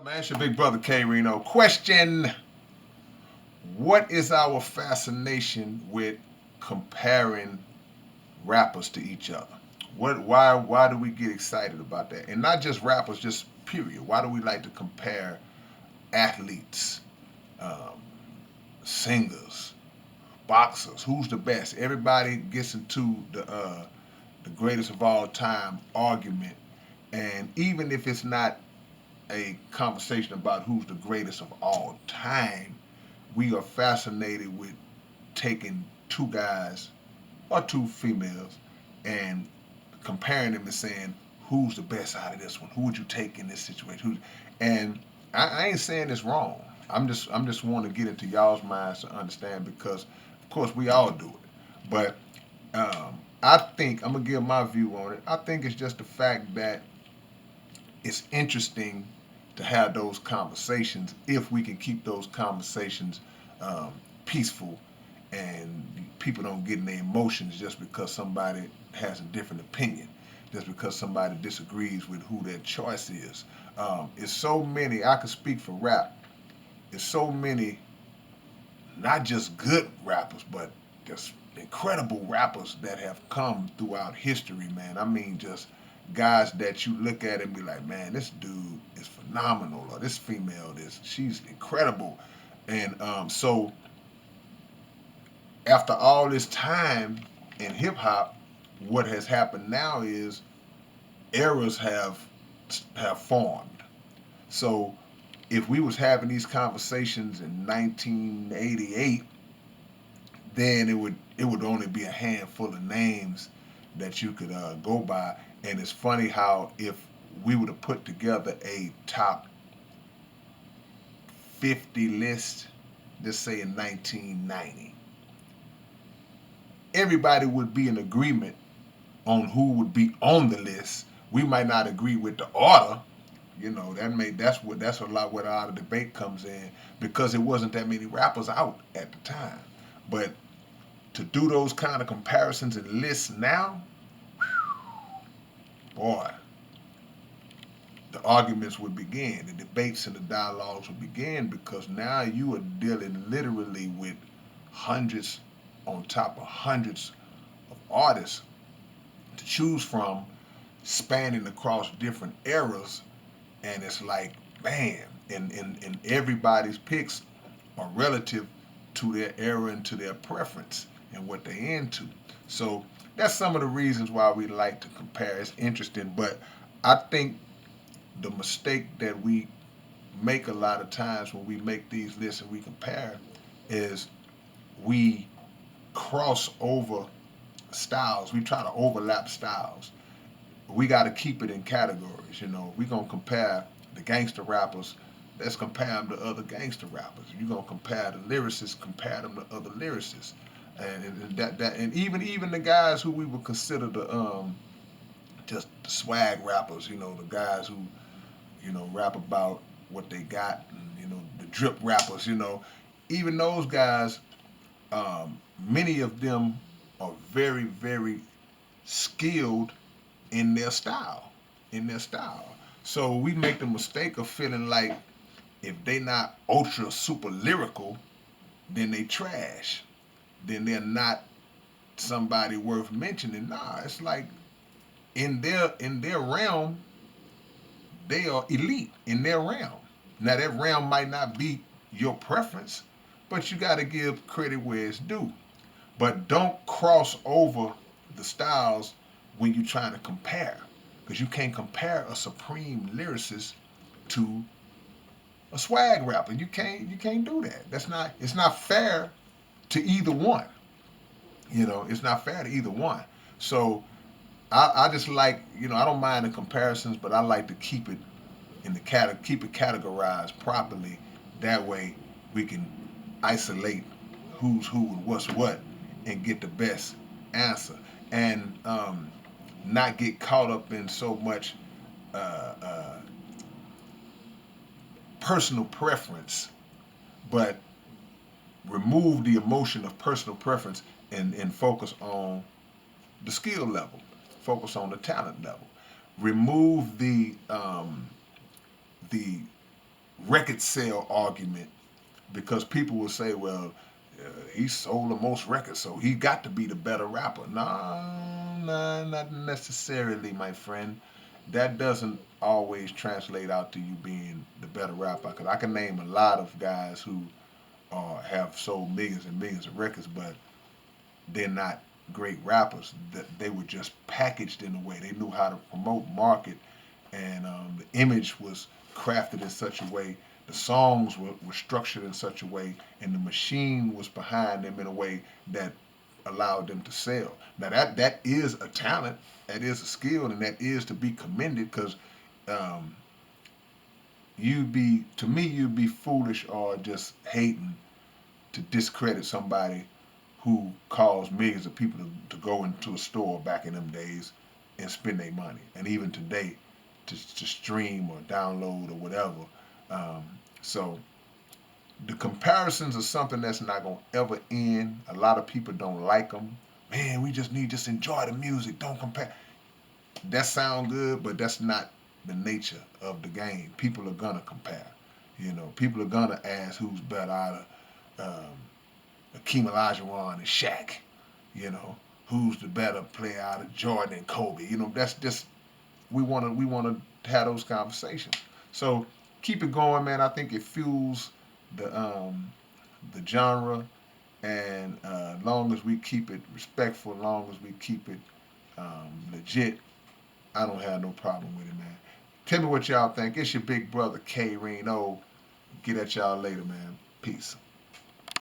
Man, it's your big brother K-Rino. Question: what is our fascination with comparing rappers to each other? Why do we get excited about that? And not just rappers, just period. Why do we like to compare athletes, um, singers, boxers? Who's the best? Everybody gets into the greatest of all time argument, and even if it's not a conversation about who's the greatest of all time, we are fascinated with taking two guys or two females and comparing them and saying who's the best out of this one. Who would you take in this situation? And I ain't saying it's wrong. I'm just want to get into y'all's minds to understand because of course we all do it. But I think I'm gonna give my view on it. I think it's just the fact that it's interesting to have those conversations if we can keep those conversations um, peaceful and people don't get in their emotions just because somebody has a different opinion, just because somebody disagrees with who their choice is. It's so many, I could speak for rap, it's so many, not just good rappers, but just incredible rappers that have come throughout history, man. I mean, just guys that you look at and be like, man, this dude is phenomenal, or this female, she's incredible. And so after all this time in hip hop, what has happened now is eras have formed. So if we was having these conversations in 1988, then it would only be a handful of names that you could go by. And it's funny how if we would have put together a top 50 list, just say in 1990, everybody would be in agreement on who would be on the list. We might not agree with the order. That's a lot where a lot of debate comes in because it wasn't that many rappers out at the time. But to do those kind of comparisons and lists now, boy, the arguments would begin, the debates and the dialogues would begin because now you are dealing literally with hundreds on top of hundreds of artists to choose from, spanning across different eras, and it's like, man, and everybody's picks are relative to their era and to their preference and what they're into. So that's some of the reasons why we like to compare. It's interesting, but I think the mistake that we make a lot of times when we make these lists and we compare is we cross over styles. We try to overlap styles. We got to keep it in categories. We're going to compare the gangster rappers. Let's compare them to other gangster rappers. You're going to compare the lyricists, compare them to other lyricists. And even the guys who we would consider the just the swag rappers, the guys who rap about what they got, and, the drip rappers, even those guys, many of them are very, very skilled in their style, in their style. So we make the mistake of feeling like if they not ultra super lyrical, then they trash. Then they're not somebody worth mentioning. Nah, it's like in their realm, they are elite in their realm. Now that realm might not be your preference, but you got to give credit where it's due. But don't cross over the styles when you're trying to compare, because you can't compare a supreme lyricist to a swag rapper. You can't do that. It's not fair to either one. It's not fair to either one. So I just like, I don't mind the comparisons, but I like to keep it keep it categorized properly. That way we can isolate who's who and what's what and get the best answer, and not get caught up in so much uh, uh, personal preference, but remove the emotion of personal preference and focus on the skill level, focus on the talent level, remove the record sale argument because people will say, well, he sold the most records, so he got to be the better rapper. No, not necessarily, my friend. That doesn't always translate out to you being the better rapper. Because I can name a lot of guys who have sold millions and millions of records, but they're not great rappers. That they were just packaged in a way. They knew how to promote, market, and the image was crafted in such a way. The songs were structured in such a way, and the machine was behind them in a way that allowed them to sell. Now that is a talent, that is a skill, and that is to be commended because um, you'd be foolish or just hating to discredit somebody who caused millions of people to go into a store back in them days and spend their money, and even today to stream or download or whatever. Um, so the comparisons are something that's not gonna ever end. A lot of people don't like them. Man, we just need to just enjoy the music. Don't compare. That sound good, but that's not the nature of the game. People are gonna compare. You know, people are gonna ask who's better out of Akeem Olajuwon and Shaq. You know, who's the better player out of Jordan and Kobe. You know, that's just we wanna have those conversations. So keep it going, man. I think it fuels the genre, and long as we keep it respectful, long as we keep it legit, I don't have no problem with it, man. Tell me what y'all think. It's your big brother K-Rino. Get at y'all later, man. Peace.